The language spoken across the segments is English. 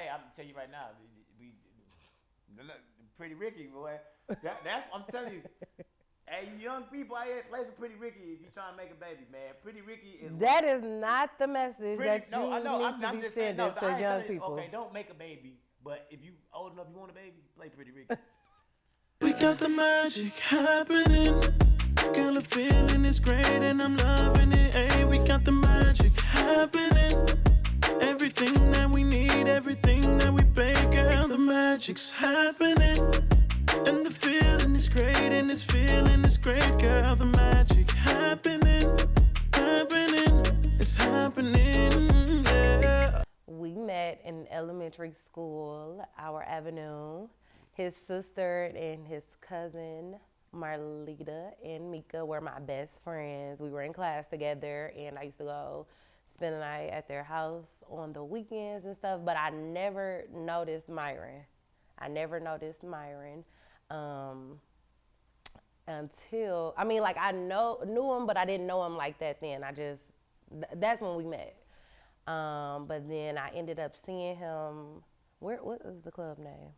hey, I'm tell you right now, we Pretty Ricky, boy. That's I'm telling you. Hey, you young people out here, play some Pretty Ricky if you're trying to make a baby, man. Pretty Ricky is. That is not the message Pretty, that no, I you know. need to I'm be just saying. sending No, to I ain't young telling you. people. Okay, don't make a baby, but if you old enough, you want a baby, play Pretty Ricky. We got the magic happening. Girl, the feeling is great and I'm loving it. Hey, we got the magic happening. Everything that we need, everything that we beg, girl, the magic's happening. And the feeling is great and this feeling is great, girl, the magic happening. It's happening, yeah. We met in elementary school, our avenue. His sister and his cousin, Marlita and Mika, were my best friends. We were in class together, and I used to go spend the night at their house on the weekends and stuff, but I never noticed Myron. Until, I mean, like, knew him, but I didn't know him like that then. That's when we met. But then I ended up seeing him, what was the club name?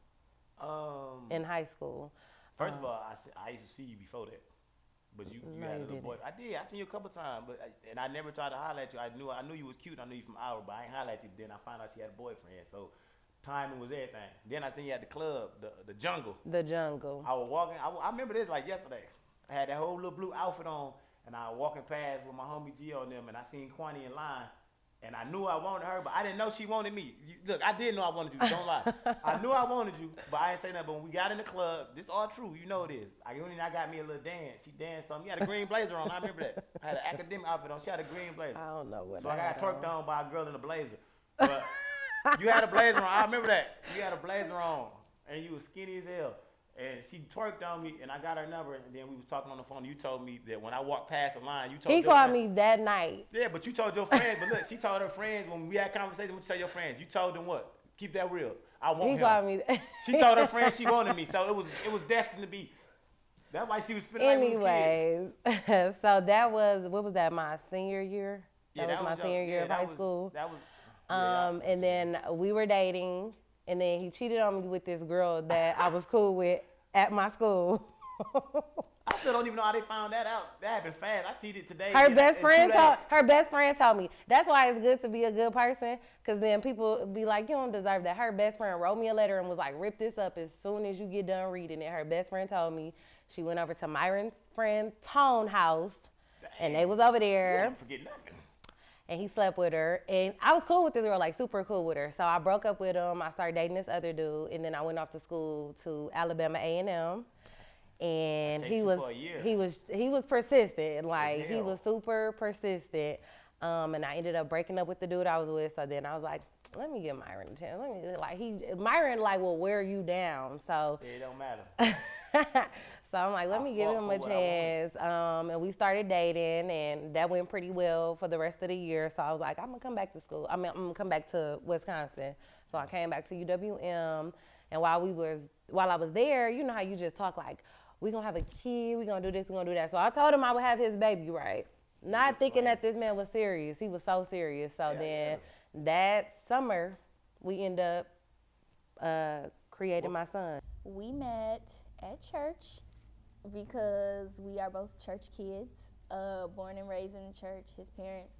In high school. First of all, I used to see you before that, but you had a little boy. I did. I seen you a couple times, and I never tried to holler at you. I knew you was cute. I knew you from Iowa, but I ain't holler at you. Then I found out she had a boyfriend. So timing was everything. Then I seen you at the club, the jungle. The jungle. I was walking. I remember this like yesterday. I had that whole little blue outfit on, and I was walking past with my homie Gio and them, and I seen Kwani in line. And I knew I wanted her, but I didn't know she wanted me. Look, I did know I wanted you. Don't lie. I knew I wanted you, but I ain't say nothing. But when we got in the club, this all true. You know it is. I got me a little dance. She danced on me. You had a green blazer on. I remember that. I had an academic outfit on. She had a green blazer. I don't know what. So I got twerked on by a girl in a blazer. But you had a blazer on. I remember that. You had a blazer on, and you was skinny as hell. And she twerked on me, and I got her number, and then we was talking on the phone. You told me that when I walked past the line, you told He called me that night. Yeah, but you told your friends. But look, she told her friends when we had conversation. What you tell your friends? You told them what? Keep that real. I want him. He called me. She told her friends she wanted me, so it was destined to be. That's why she was spending like Anyways, so that was, what was that? My senior year. That was my senior year of high school. That was. And then we were dating. And then he cheated on me with this girl that I was cool with at my school. I still don't even know how they found that out. That happened fast. I cheated today. Her best friend told me. That's why it's good to be a good person, because then people be like, you don't deserve that. Her best friend wrote me a letter and was like, rip this up as soon as you get done reading it. Her best friend told me. She went over to Myron's friend Tone's house, and they was over there. Don't forget nothing. And he slept with her, and I was cool with this girl, like super cool with her. So I broke up with him. I started dating this other dude, and then I went off to school to Alabama A&M. And he was persistent, like he was super persistent. And I ended up breaking up with the dude I was with. So then I was like, let me give Myron a chance. Myron will wear you down. So it don't matter. So I'm like, let me give him a chance. And we started dating, and that went pretty well for the rest of the year. So I was like, I'm gonna come back to school. I'm gonna come back to Wisconsin. So I came back to UWM, and while I was there, you know how you just talk like, we gonna have a kid, we gonna do this, we gonna do that. So I told him I would have his baby, right? Not thinking that this man was serious. He was so serious. So then that summer, we end up creating my son. We met at church because we are both church kids, born and raised in the church. His parents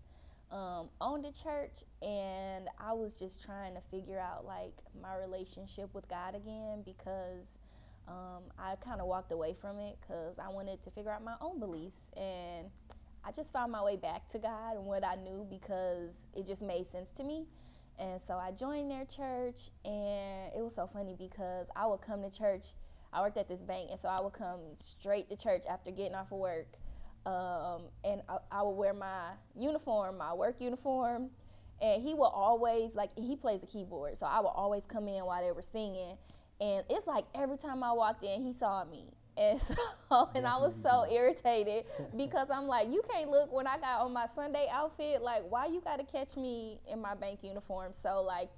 owned a church, and I was just trying to figure out like my relationship with God again, because I kind of walked away from it because I wanted to figure out my own beliefs, and I just found my way back to God and what I knew because it just made sense to me. And so I joined their church, and it was so funny because I would come to church. I worked at this bank, and so I would come straight to church after getting off of work. And I would wear my uniform, my work uniform, and he will always, he plays the keyboard, so I would always come in while they were singing. And it's like every time I walked in, he saw me. And so, and I was so irritated because I'm like, you can't look when I got on my Sunday outfit, like, why you gotta catch me in my bank uniform? So like,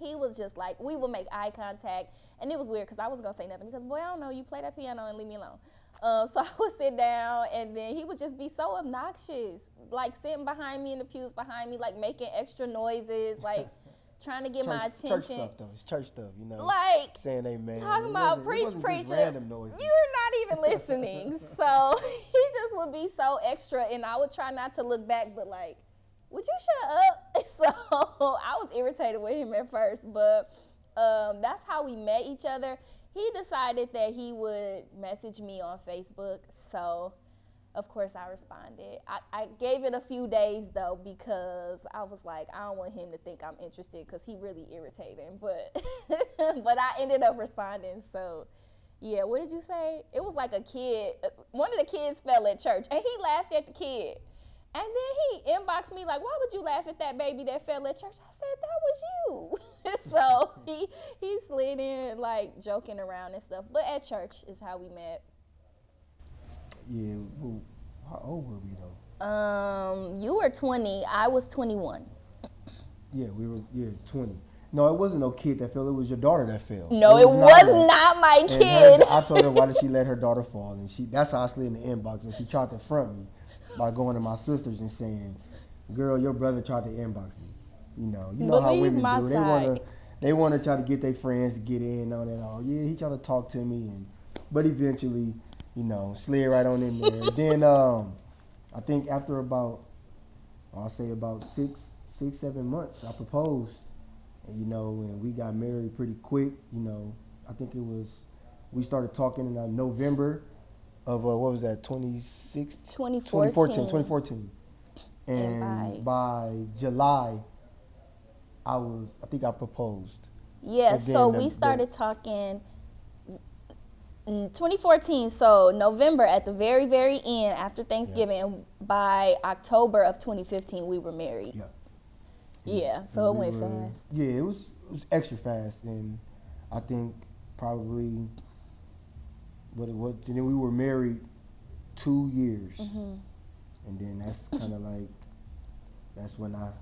he was just like, we would make eye contact, and it was weird because I wasn't gonna say nothing because, boy, I don't know, you play that piano and leave me alone. So I would sit down, and then he would just be so obnoxious, like sitting behind me in the pews behind me, like making extra noises, like trying to get my attention. Church stuff, though. It's church stuff, you know. Like, saying amen. Talking about preacher. Random noises. You're not even listening. So he just would be so extra, and I would try not to look back, but like, would you shut up? So I was irritated with him at first, but that's how we met each other. He decided that he would message me on Facebook, so of course I responded. I gave it a few days though, because I was like, I don't want him to think I'm interested, because he really irritating, but but I ended up responding. So yeah, what did you say? It was like a kid, one of the kids fell at church, and he laughed at the kid. And then he inboxed me like, why would you laugh at that baby that fell at church? I said, that was you. So he slid in like joking around and stuff. But at church is how we met. Yeah, well, how old were we though? You were 20, I was 21. Yeah, we were 20. No, it wasn't no kid that fell. It was your daughter that fell. No, it was not my kid. I told her, why did she let her daughter fall? And that's how I slid in the inbox. And she tried to front me by going to my sisters and saying, girl, your brother tried to inbox me. You know how women do. They want to try to get their friends to get in on it all. Yeah, he tried to talk to me, but eventually, slid right on in there. Then I think after about 6-7 months, I proposed. And we got married pretty quick. I think we started talking in November of, what was that, 2014. And by July, I think I proposed. Yeah, so we started talking in 2014, so November at the very, very end after Thanksgiving, and by October of 2015, we were married. Yeah, so it went fast. Yeah, it was extra fast, and I think probably then we were married 2 years, and then that's kind of like that's when the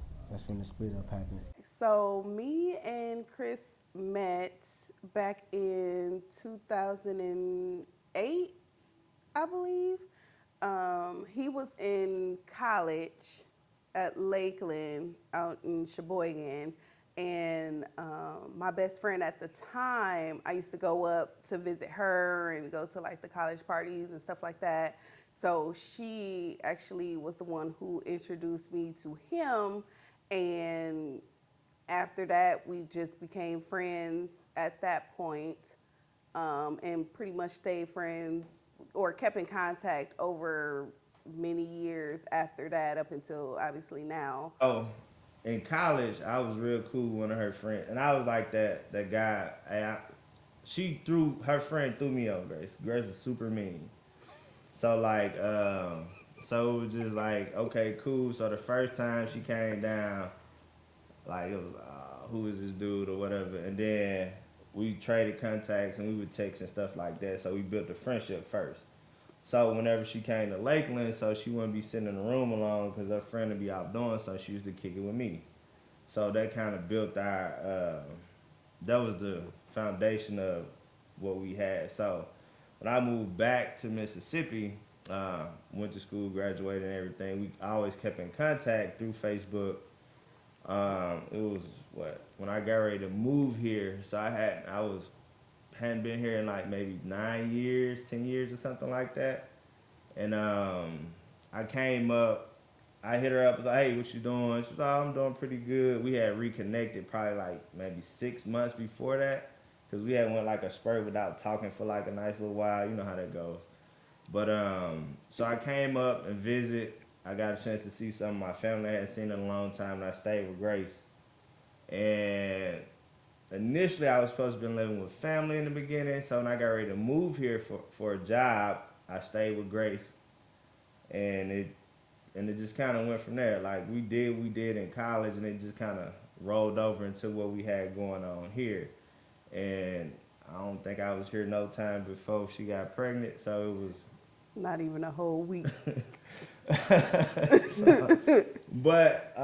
split up happened. So me and Chris met back in 2008, I believe. He was in college at Lakeland out in Sheboygan, and my best friend at the time, I used to go up to visit her and go to like the college parties and stuff like that. So she actually was the one who introduced me to him, and after that we just became friends at that point, and pretty much stayed friends or kept in contact over many years after that, up until obviously now. Oh, in college, I was real cool with one of her friends, and I was like that guy. Her friend threw me on Grace. Grace was super mean. So like, so it was just like, okay, cool. So the first time she came down, like it was, who is this dude or whatever, and then we traded contacts and we would text and stuff like that. So we built a friendship first. So whenever she came to Lakeland, so she wouldn't be sitting in the room alone because her friend would be out doing, so she used to kick it with me. So that kind of built that was the foundation of what we had. So when I moved back to Mississippi, went to school, graduated and everything, I always kept in contact through Facebook. It was when I got ready to move here, so I hadn't been here in like maybe 9 years, 10 years or something like that. And I came up, I hit her up, I was like, hey, what you doing? She was like, oh, I'm doing pretty good. We had reconnected probably like maybe 6 months before that, because we had went like a spurt without talking for like a nice little while. You know how that goes. But so I came up and visit. I got a chance to see some of my family I hadn't seen in a long time, and I stayed with Grace. And initially, I was supposed to be living with family in the beginning, so when I got ready to move here for a job, I stayed with Grace, and it just kind of went from there. Like we did in college, and it just kind of rolled over into what we had going on here. And I don't think I was here no time before she got pregnant, so it was not even a whole week. But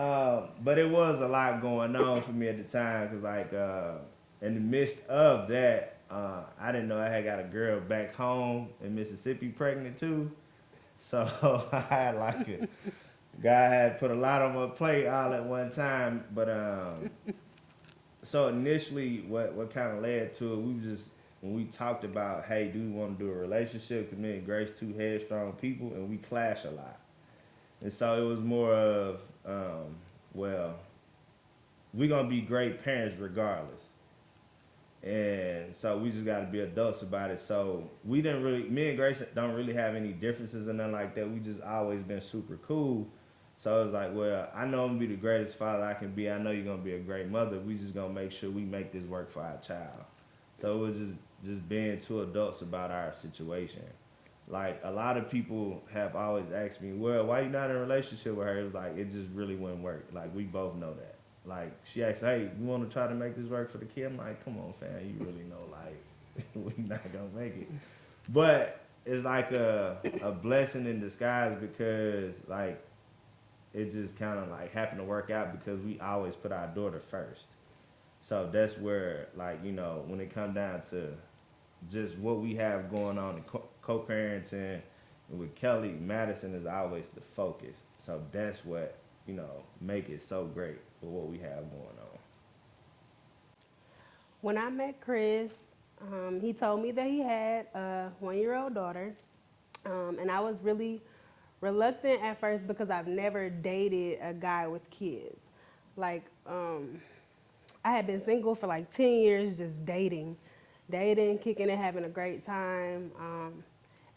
it was a lot going on for me at the time, because like in the midst of that, I didn't know I had got a girl back home in Mississippi pregnant too. So I had like God had put a lot on my plate all at one time. But so initially, what kind of led to it, we just, when we talked about, hey, do we want to do a relationship? Because me and Grace, two headstrong people, and we clash a lot. And so it was more of, well, we're going to be great parents regardless. And so we just got to be adults about it. So we didn't really, me and Grace don't really have any differences or nothing like that. We just always been super cool. So it was like, well, I know I'm going to be the greatest father I can be. I know you're going to be a great mother. We just going to make sure we make this work for our child. So it was just being two adults about our situation. Like, a lot of people have always asked me, well, why you not in a relationship with her? It was like, it just really wouldn't work. Like, we both know that. Like, she asked, hey, you want to try to make this work for the kid? I'm like, come on, fam, you really know, like, we not going to make it. But it's like a blessing in disguise because, like, it just kind of, like, happened to work out because we always put our daughter first. So that's where, like, you know, when it comes down to just what we have going on in co-parenting and with Kelly, Madison is always the focus. So that's what, you know, make it so great for what we have going on. When I met Chris, he told me that he had a 1-year-old daughter, and I was really reluctant at first because I've never dated a guy with kids. Like, I had been single for like 10 years, just dating, kicking it, having a great time.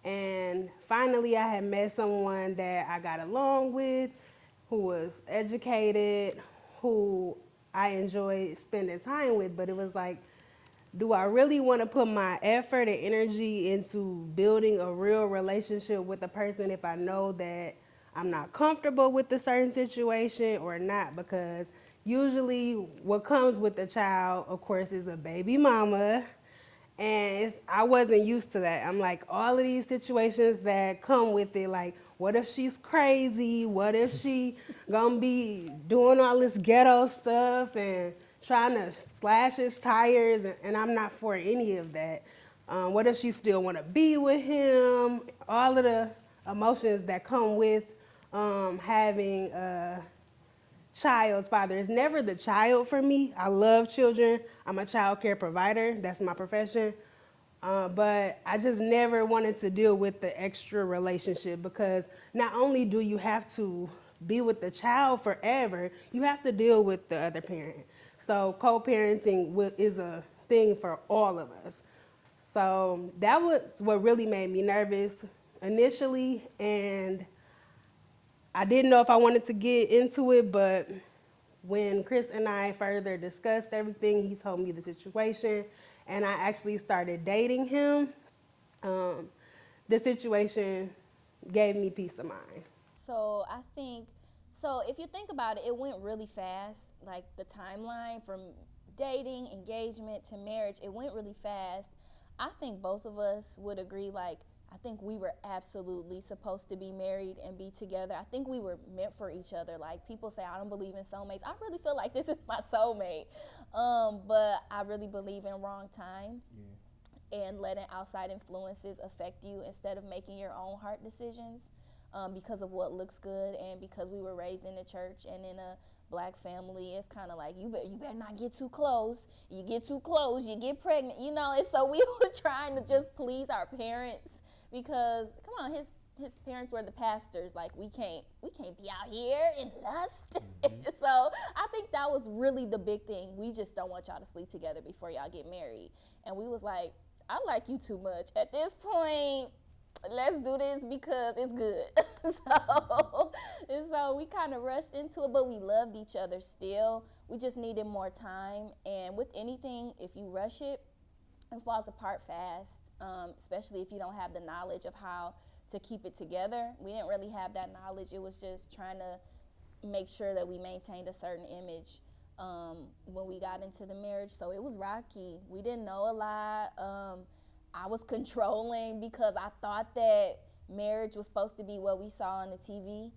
And finally I had met someone that I got along with, who was educated, who I enjoyed spending time with, but it was like, do I really want to put my effort and energy into building a real relationship with a person if I know that I'm not comfortable with a certain situation or not? Because usually what comes with the child, of course, is a baby mama. And I wasn't used to that. I'm like, all of these situations that come with it, like, what if she's crazy? What if she gonna be doing all this ghetto stuff and trying to slash his tires? And I'm not for any of that. What if she still wanna be with him? All of the emotions that come with having a child's father. It's never the child for me. I love children. I'm a child care provider. That's my profession. But I just never wanted to deal with the extra relationship because not only do you have to be with the child forever, you have to deal with the other parent. So co-parenting is a thing for all of us. So that was what really made me nervous initially, and I didn't know if I wanted to get into it, but when Chris and I further discussed everything, he told me the situation, and I actually started dating him. The situation gave me peace of mind. So I think, so if you think about it, it went really fast. Like the timeline from dating, engagement to marriage, it went really fast. I think both of us would agree, like, I think we were absolutely supposed to be married and be together. I think we were meant for each other. Like, people say, I don't believe in soulmates. I really feel like this is my soulmate. But I really believe in wrong time and letting outside influences affect you instead of making your own heart decisions because of what looks good and because we were raised in the church and in a Black family. It's kind of like, you better not get too close. You get too close, you get pregnant, you know. And so we were trying to just please our parents. Because come on, his parents were the pastors. Like, we can't be out here in lust. So I think that was really the big thing. We just don't want y'all to sleep together before y'all get married. And we was like, I like you too much. At this point, let's do this because it's good. So we kind of rushed into it, but we loved each other still. We just needed more time. And with anything, if you rush it, it falls apart fast. Especially if you don't have the knowledge of how to keep it together. We didn't really have that knowledge. It was just trying to make sure that we maintained a certain image when we got into the marriage. So it was rocky. We didn't know a lot. I was controlling because I thought that marriage was supposed to be what we saw on the TV,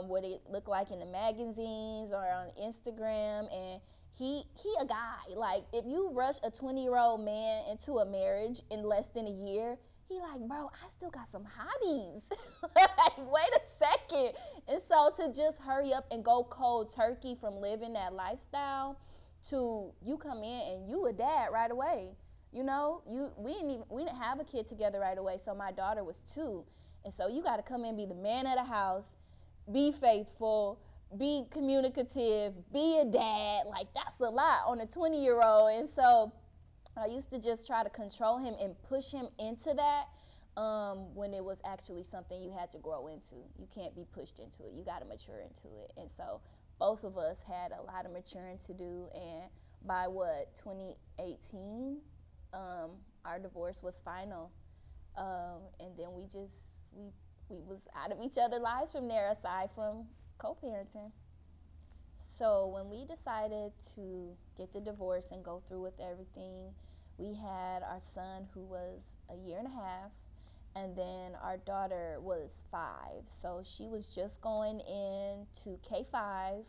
what it looked like in the magazines or on Instagram. And he a guy. Like, if you rush a 20-year-old man into a marriage in less than a year, he like, bro, I still got some hobbies. Like, wait a second. And so to just hurry up and go cold turkey from living that lifestyle, to you come in and you a dad right away. You know, we didn't have a kid together right away. So my daughter was 2, and so you got to come in, be the man of the house, be faithful, be communicative, be a dad. Like, that's a lot on a 20-year-old. And so I used to just try to control him and push him into that when it was actually something you had to grow into. You can't be pushed into it. You got to mature into it. And so both of us had a lot of maturing to do. And by 2018, our divorce was final. And then we was out of each other's lives from there, aside from co-parenting. So when we decided to get the divorce and go through with everything, we had our son, who was a year and a half, and then our daughter was 5. So she was just going into K5,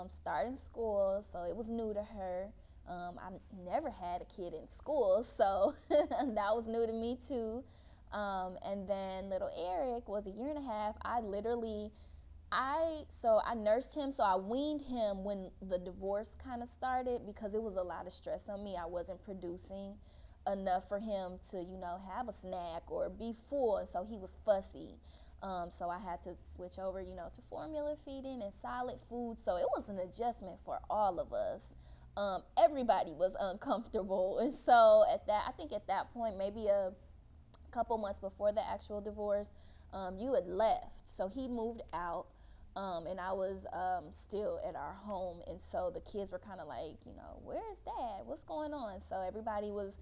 starting school, so it was new to her. I've never had a kid in school, so that was new to me too. And then little Eric was a year and a half. I nursed him, so I weaned him when the divorce kind of started, because it was a lot of stress on me. I wasn't producing enough for him to, have a snack or be full, and so he was fussy. So I had to switch over, to formula feeding and solid food. So it was an adjustment for all of us. Everybody was uncomfortable. And so at that point, maybe a couple months before the actual divorce, you had left. So he moved out, and I was still at our home. And so the kids were kind of like, where is Dad? What's going on? So everybody was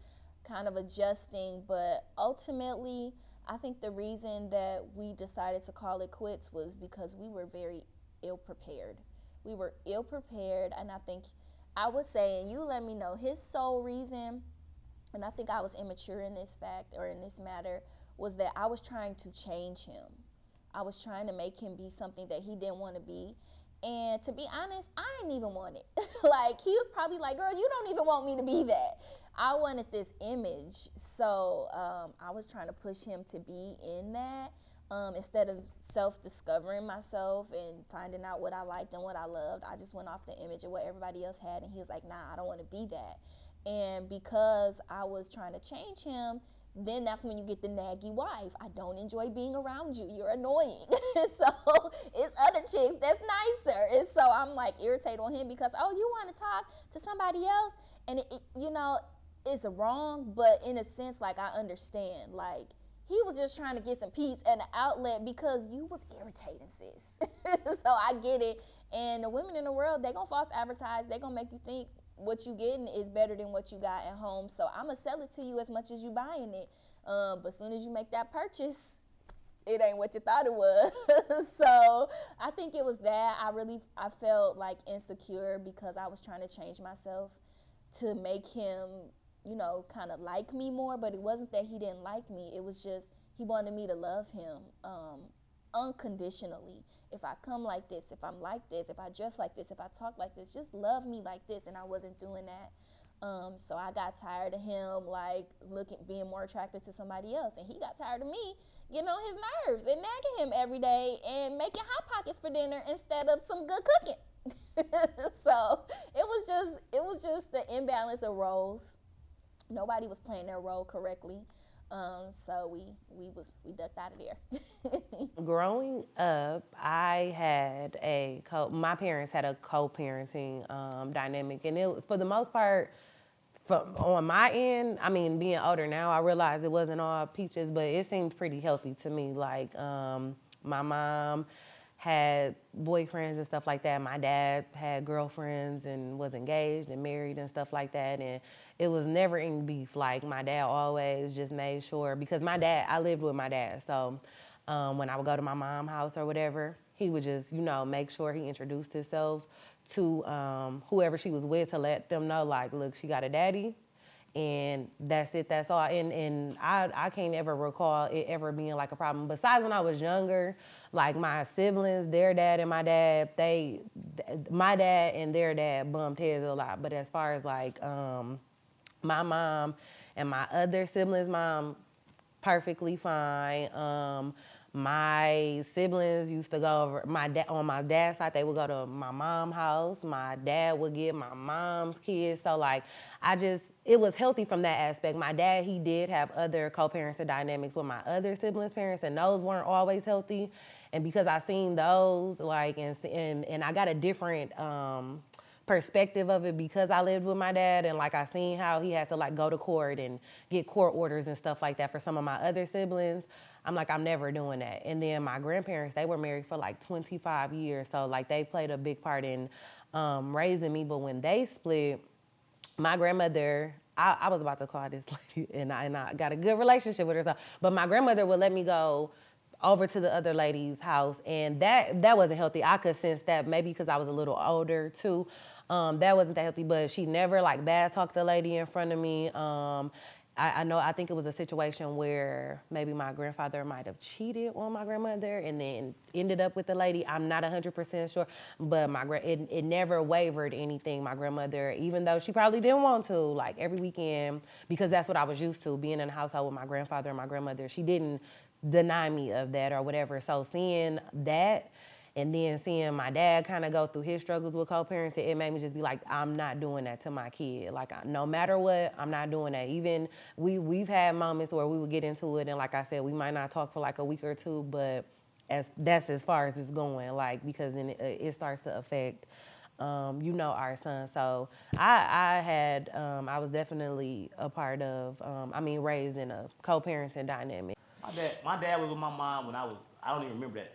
kind of adjusting. But ultimately, I think the reason that we decided to call it quits was because we were very ill-prepared. We were ill-prepared, and I think I would say, and you let me know, his sole reason, and I think I was immature in this fact or in this matter, was that I was trying to change him. I was trying to make him be something that he didn't want to be. And to be honest, I didn't even want it. Like, he was probably like, girl, you don't even want me to be that. I wanted this image. So I was trying to push him to be in that. Instead of self-discovering myself and finding out what I liked and what I loved, I just went off the image of what everybody else had. And he was like, nah, I don't want to be that. And because I was trying to change him, then that's when you get the naggy wife. I don't enjoy being around you. You're annoying. So it's other chicks that's nicer. And so I'm like irritated on him because, oh, you want to talk to somebody else? And it's wrong, but in a sense, like, I understand. Like, he was just trying to get some peace and an outlet because you was irritating, sis. So I get it. And the women in the world, they gonna false advertise. They gonna make you think what you getting is better than what you got at home. So I'm gonna sell it to you as much as you buying it. But as soon as you make that purchase, it ain't what you thought it was. So I think it was that. I felt like insecure because I was trying to change myself to make him, kind of like me more. But it wasn't that he didn't like me. It was just he wanted me to love him unconditionally. If I come like this, if I'm like this, if I dress like this, if I talk like this, just love me like this. And I wasn't doing that. So I got tired of him, like, being more attracted to somebody else. And he got tired of me getting on his nerves and nagging him every day and making Hot Pockets for dinner instead of some good cooking. So it was just the imbalance of roles. Nobody was playing their role correctly. So we ducked out of there. Growing up, I had my parents had a co-parenting dynamic, and it was, for the most part, on my end, I mean, being older now, I realize it wasn't all peaches, but it seemed pretty healthy to me. Like, my mom had boyfriends and stuff like that. My dad had girlfriends and was engaged and married and stuff like that. And it was never any beef. Like, my dad always just made sure, because I lived with my dad. So when I would go to my mom's house or whatever, he would just, make sure he introduced himself to whoever she was with, to let them know, like, look, she got a daddy. And that's it, that's all. And I can't ever recall it ever being like a problem. Besides when I was younger, like, my siblings, their dad and my dad, my dad and their dad bumped heads a lot. But as far as, like, my mom and my other siblings' mom, perfectly fine. My siblings used to go over on my dad's side. They would go to my mom's house. My dad would get my mom's kids. So like, it was healthy from that aspect. My dad, he did have other co-parenting dynamics with my other siblings' parents, and those weren't always healthy. And because I seen those, like, and I got a different perspective of it because I lived with my dad, and like I seen how he had to like go to court and get court orders and stuff like that for some of my other siblings. I'm like, I'm never doing that. And then my grandparents, they were married for like 25 years. So like they played a big part in raising me. But when they split, my grandmother, I was about to call this lady, and I got a good relationship with her. So, but my grandmother would let me go over to the other lady's house, and that wasn't healthy. I could sense that, maybe because I was a little older too. That wasn't that healthy, but she never like bad talked the lady in front of me. I think it was a situation where maybe my grandfather might have cheated on my grandmother and then ended up with the lady. I'm not 100% sure, but it never wavered anything. My grandmother, even though she probably didn't want to, like every weekend, because that's what I was used to, being in a household with my grandfather and my grandmother, she didn't deny me of that or whatever. So seeing that, and then seeing my dad kind of go through his struggles with co-parenting, it made me just be like, I'm not doing that to my kid. Like, no matter what, I'm not doing that. Even we've had moments where we would get into it, and like I said, we might not talk for like a week or two, but that's as far as it's going. Like, because then it starts to affect, our son. So I was definitely a part of, raised in a co-parenting dynamic. My dad was with my mom when I don't even remember that.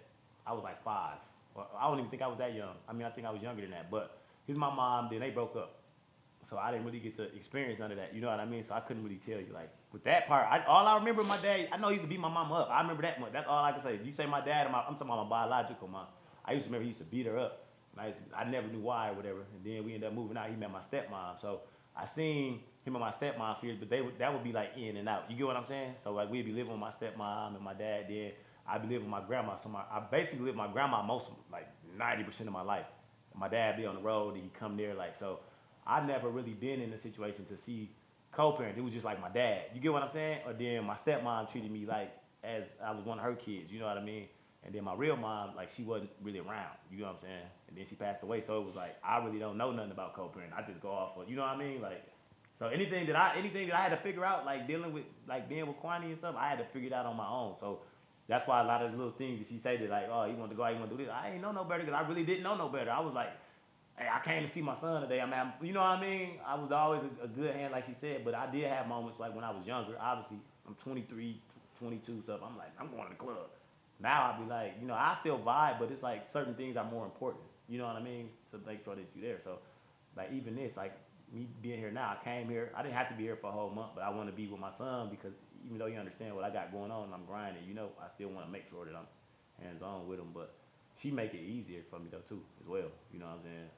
I was like 5. Well, I don't even think I was that young. I think I was younger than that. But he was my mom, then they broke up. So I didn't really get to experience none of that. You know what I mean? So I couldn't really tell you. Like, with that part, all I remember my dad, I know he used to beat my mama up. I remember that much. That's all I can say. If you say my dad, I'm talking about my biological mom. I used to remember he used to beat her up. And I never knew why or whatever. And then we ended up moving out. He met my stepmom. So I seen him and my stepmom for years, but that would be like in and out. You get what I'm saying? So like we'd be living with my stepmom and my dad. Then I'd be living with my grandma. So I basically lived with my grandma most, like 90% of my life. My dad be on the road and he'd come there, like, so I never really been in a situation to see co-parents. It was just like my dad. You get what I'm saying? Or then my stepmom treated me like as I was one of her kids. You know what I mean? And then my real mom, like, she wasn't really around. You know what I'm saying? And then she passed away. So it was like, I really don't know nothing about co-parenting. I just go off of, you know what I mean? Like, so anything that I had to figure out, like dealing with, like being with Kwani and stuff, I had to figure it out on my own. So that's why a lot of the little things that she say that, like, oh, you want to go out, you want to do this. I ain't know no better because I really didn't know no better. I was like, hey, I came to see my son today. You know what I mean? I was always a good hand, like she said, but I did have moments like when I was younger. Obviously, I'm 23, 22, stuff. I'm like, I'm going to the club. Now I'll be like, I still vibe, but it's like certain things are more important. You know what I mean? To make sure that you're there. So, like, even this, like, me being here now, I came here. I didn't have to be here for a whole month, but I want to be with my son because even though you understand what I got going on and I'm grinding, I still want to make sure that I'm hands-on with him. But she make it easier for me, though, too, as well. You know what I'm saying?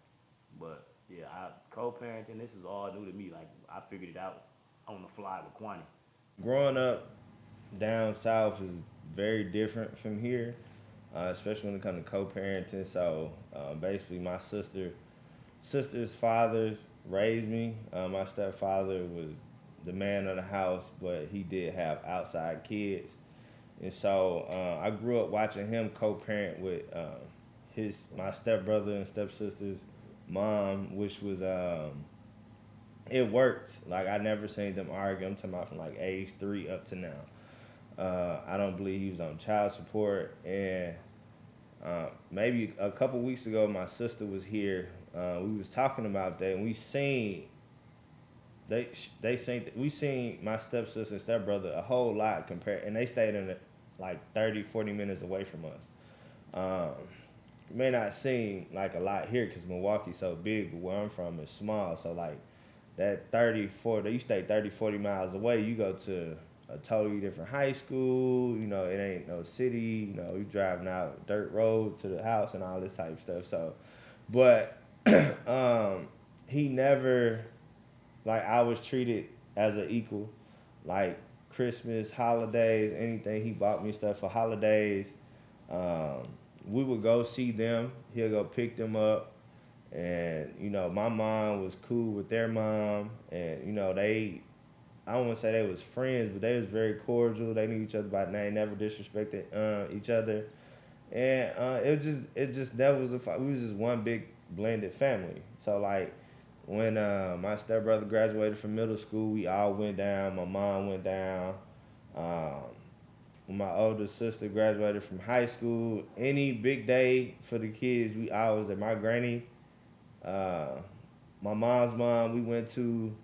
But, yeah, co-parenting, this is all new to me. Like, I figured it out on the fly with Kwani. Growing up down south is very different from here, especially when it comes to co-parenting. So, basically, my sister's fathers raised me. My stepfather was the man of the house, but he did have outside kids. And so I grew up watching him co-parent with my stepbrother and stepsister's mom, which was, it worked. Like, I never seen them argue. I'm talking about from like age 3 up to now. I don't believe he was on child support. And maybe a couple weeks ago, my sister was here. We was talking about that, and we seen my stepsister and stepbrother a whole lot compared, and they stayed in like 30, 40 minutes away from us. It may not seem like a lot here because Milwaukee's so big, but where I'm from is small. So like that 30, 40, you stay 30, 40 miles away, you go to a totally different high school, it ain't no city, you driving out dirt road to the house and all this type of stuff. So, but he never, like, I was treated as an equal, like Christmas, holidays, anything. He bought me stuff for holidays. We would go see them. He'll go pick them up. And, my mom was cool with their mom. And, I don't want to say they was friends, but they was very cordial. They knew each other by name, never disrespected each other. And it just that was we was just one big blended family. So like when my stepbrother graduated from middle school, we all went down. My mom went down. When my older sister graduated from high school, any big day for the kids, we always at my granny, my mom's mom. We went to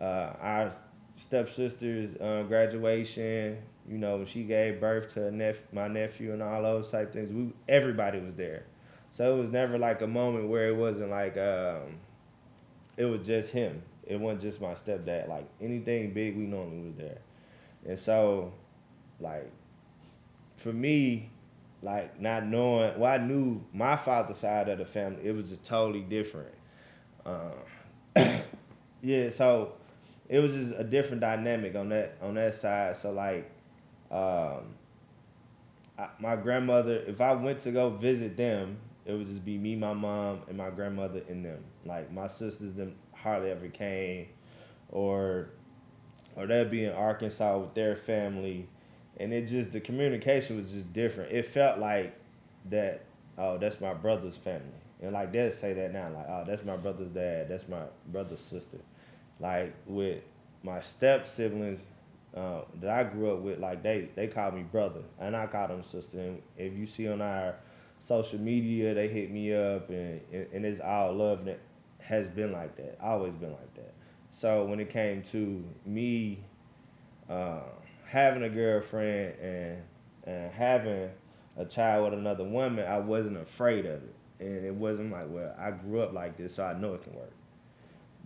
our stepsister's graduation. You know, she gave birth to my nephew and all those type things. Everybody was there, so it was never like a moment where it wasn't like it was just him. It wasn't just my stepdad. Like anything big, we normally was there, and so like for me, like not knowing, well, I knew my father's side of the family. It was just totally different. Yeah, so it was just a different dynamic on that side. So like, my grandmother, if I went to go visit them, it would just be me, my mom, and my grandmother and them. Like my sisters, them hardly ever came, or they'd be in Arkansas with their family, and the communication was just different. It felt like that, oh, that's my brother's family, and like they'd say that now, like, oh, that's my brother's dad, that's my brother's sister. Like with my step siblings that I grew up with, like they called me brother, and I called them sister. And if you see on our social media, they hit me up, and it's all love, and it has been like that, always been like that. So when it came to me having a girlfriend and having a child with another woman, I wasn't afraid of it, and it wasn't like, well, I grew up like this, so I know it can work.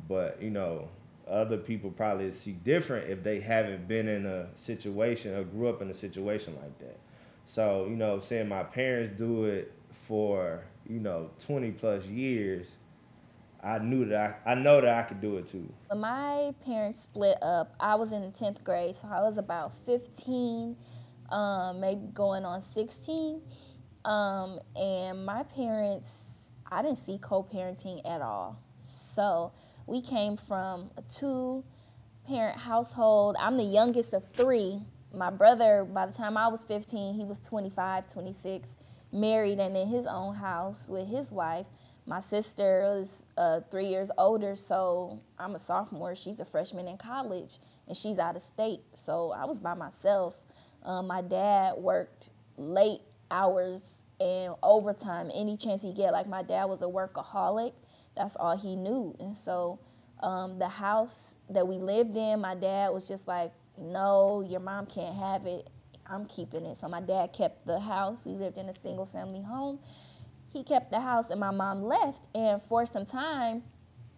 But you know, other people probably see different if they haven't been in a situation or grew up in a situation like that. So, you know, seeing my parents do it for, 20 plus years, I know that I could do it too. When my parents split up, I was in the 10th grade, so I was about 15, maybe going on 16. And my parents, I didn't see co-parenting at all. So we came from a 2-parent household. I'm the youngest of 3. My brother, by the time I was 15, he was 25, 26, married and in his own house with his wife. My sister was 3 years older, so I'm a sophomore. She's a freshman in college, and she's out of state. So I was by myself. My dad worked late hours and overtime any chance he get. Like, my dad was a workaholic. That's all he knew. And so the house that we lived in, my dad was just like, no, your mom can't have it. I'm keeping it. So my dad kept the house. We lived in a single family home. He kept the house and my mom left. And for some time,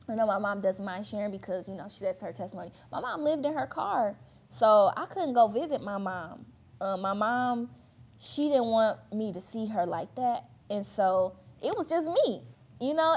I know my mom doesn't mind sharing because, she says her testimony. My mom lived in her car. So I couldn't go visit my mom. My mom, she didn't want me to see her like that. And so it was just me.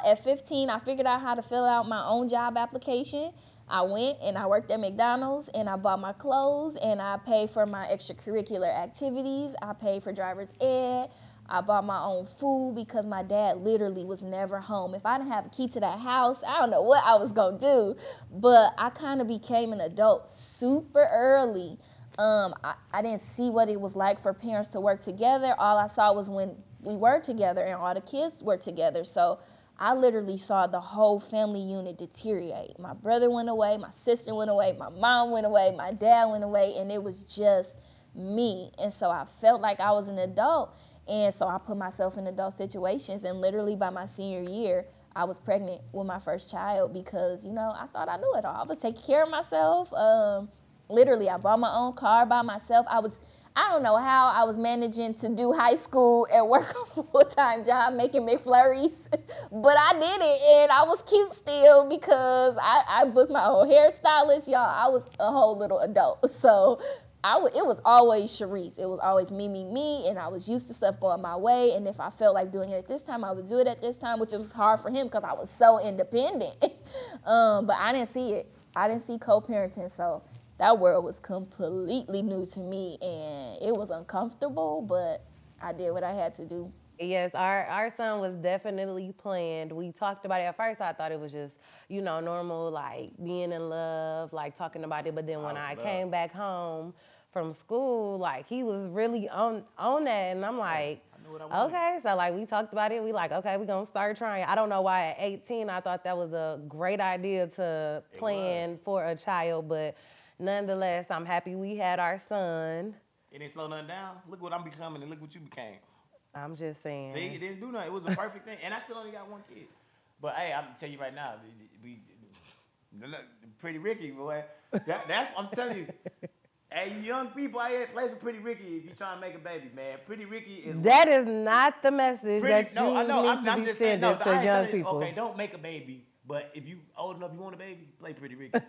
At 15, I figured out how to fill out my own job application. I went and I worked at McDonald's and I bought my clothes and I paid for my extracurricular activities. I paid for driver's ed. I bought my own food because my dad literally was never home. If I didn't have a key to that house, I don't know what I was going to do. But I kind of became an adult super early. I didn't see what it was like for parents to work together. All I saw was when we were together and all the kids were together. So I literally saw the whole family unit deteriorate. My brother went away, my sister went away, my mom went away, my dad went away, and it was just me. And so I felt like I was an adult, and so I put myself in adult situations, and literally by my senior year, I was pregnant with my first child because, I thought I knew it all. I was taking care of myself. Literally, I bought my own car by myself. I don't know how I was managing to do high school and work a full-time job making McFlurries, but I did it, and I was cute still because I booked my own hairstylist. Y'all, I was a whole little adult. So it was always Sharice. It was always me, and I was used to stuff going my way, and if I felt like doing it at this time, I would do it at this time, which was hard for him because I was so independent. But I didn't see it. I didn't see co-parenting, so that world was completely new to me, and it was uncomfortable, but I did what I had to do. Yes, our son was definitely planned. We talked about it at first. I thought it was just you know, normal, like being in love, like talking about it. But then when I came back home from school, like he was really on that, and I'm like, okay. So like we talked about it. We like, okay, we're gonna start trying. I don't know why at 18 I thought that was a great idea to plan for a child, but nonetheless, I'm happy we had our son. It didn't slow nothing down. Look what I'm becoming and look what you became. I'm just saying. See, it didn't do nothing. It was a perfect thing, and I still only got one kid. But hey, I'm tell you right now, we Pretty Ricky, boy. That's I'm telling you. Hey, you young people out here, play some Pretty Ricky if you're trying to make a baby, man. Pretty Ricky is... That is not the message that you need to be sending to young people. Okay, don't make a baby, but if you old enough, you want a baby, play Pretty Ricky.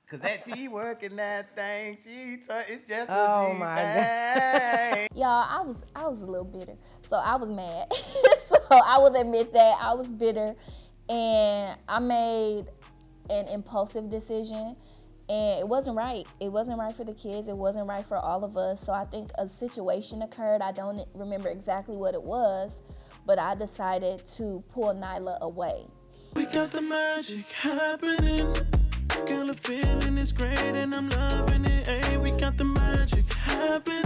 Because that T working that thing, it's just a G thing. Y'all, I was a little bitter, so I was mad. So I will admit that I was bitter, and I made an impulsive decision. And it wasn't right. It wasn't right for the kids. It wasn't right for all of us. So I think a situation occurred. I don't remember exactly what it was, but I decided to pull Nyla away. We got the magic happening. Girl, the feeling is great and I'm loving it. Hey, we got the magic happening.